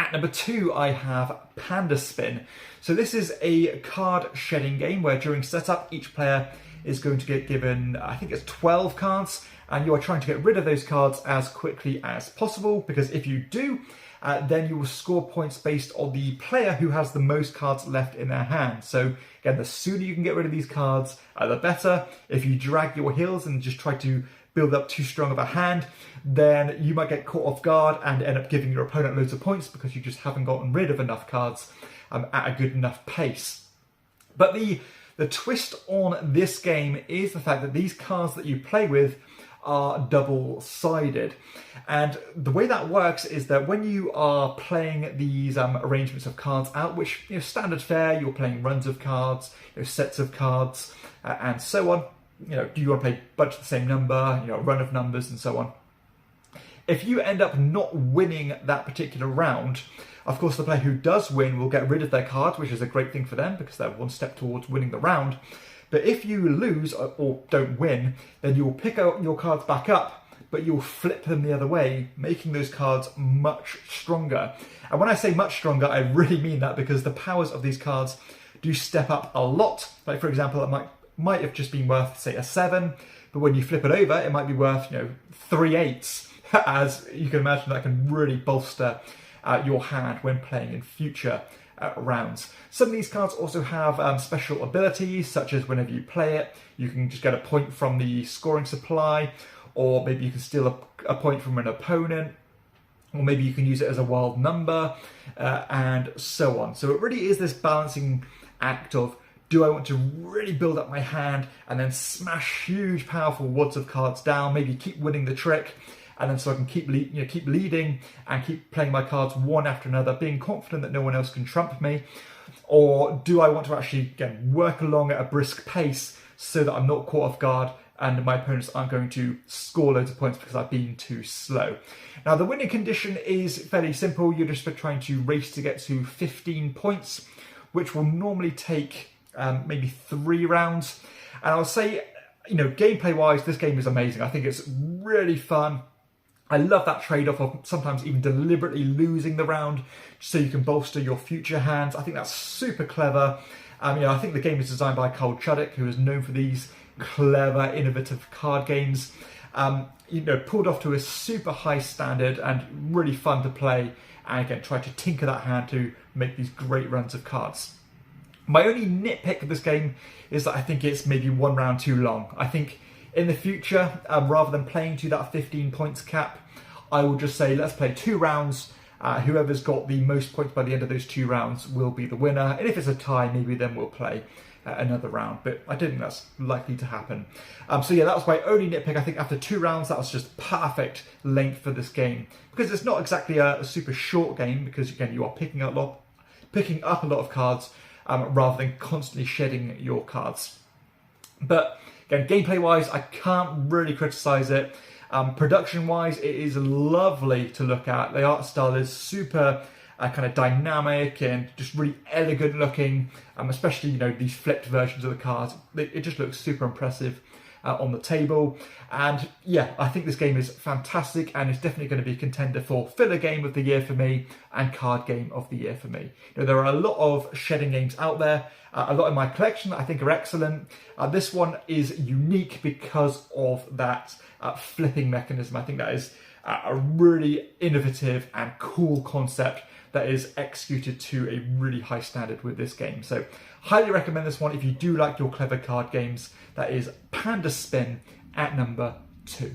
At number 2, I have Panda Spin. So this is a card shedding game where during setup, each player is going to get given, I think it's 12 cards, and you are trying to get rid of those cards as quickly as possible, because if you do, then you will score points based on the player who has the most cards left in their hand. So again, the sooner you can get rid of these cards, the better. If you drag your heels and just try to build up too strong of a hand, then you might get caught off guard and end up giving your opponent loads of points because you just haven't gotten rid of enough cards at a good enough pace. But the twist on this game is the fact that these cards that you play with are double-sided. And the way that works is that when you are playing these arrangements of cards out, which, standard fare, you're playing runs of cards, sets of cards, and so on. Do you want to play a bunch of the same number, a run of numbers, and so on. If you end up not winning that particular round, of course the player who does win will get rid of their cards, which is a great thing for them because they're one step towards winning the round. But if you lose or don't win, then you will pick up your cards back up, but you'll flip them the other way, making those cards much stronger. And when I say much stronger, I really mean that, because the powers of these cards do step up a lot. Like, for example, it might have just been worth, say, a 7, but when you flip it over, it might be worth, 3 8s. As you can imagine, that can really bolster your hand when playing in future rounds. Some of these cards also have special abilities, such as whenever you play it, you can just get a point from the scoring supply, or maybe you can steal a point from an opponent, or maybe you can use it as a wild number, and so on. So it really is this balancing act of, do I want to really build up my hand and then smash huge, powerful wads of cards down, maybe keep winning the trick, and then so I can keep leading and keep playing my cards one after another, being confident that no one else can trump me? Or do I want to actually, again, work along at a brisk pace so that I'm not caught off guard and my opponents aren't going to score loads of points because I've been too slow? Now, the winning condition is fairly simple. You're just trying to race to get to 15 points, which will normally take maybe 3 rounds. And I'll say, gameplay-wise, this game is amazing. I think it's really fun. I love that trade-off of sometimes even deliberately losing the round so you can bolster your future hands. I think that's super clever. I think the game is designed by Cole Chuddick, who is known for these clever, innovative card games. Pulled off to a super high standard and really fun to play. And again, try to tinker that hand to make these great runs of cards. My only nitpick of this game is that I think it's maybe 1 round too long. I think in the future, rather than playing to that 15 points cap, I will just say, let's play 2 rounds. Whoever's got the most points by the end of those 2 rounds will be the winner. And if it's a tie, maybe then we'll play another round. But I don't think that's likely to happen. So yeah, that was my only nitpick. I think after 2 rounds, that was just perfect length for this game. Because it's not exactly a super short game, because again, you are picking up a lot of cards rather than constantly shedding your cards. But again, gameplay-wise, I can't really criticise it. Production-wise, it is lovely to look at. The art style is super kind of dynamic and just really elegant looking, especially, these flipped versions of the cards. It just looks super impressive on the table. And yeah, I think this game is fantastic, and it's definitely going to be a contender for filler game of the year for me and card game of the year for me. There are a lot of shedding games out there, a lot in my collection that I think are excellent. This one is unique because of that flipping mechanism. I think that is a really innovative and cool concept that is executed to a really high standard with this game. So highly recommend this one if you do like your clever card games. That is Panda Spin at number 2.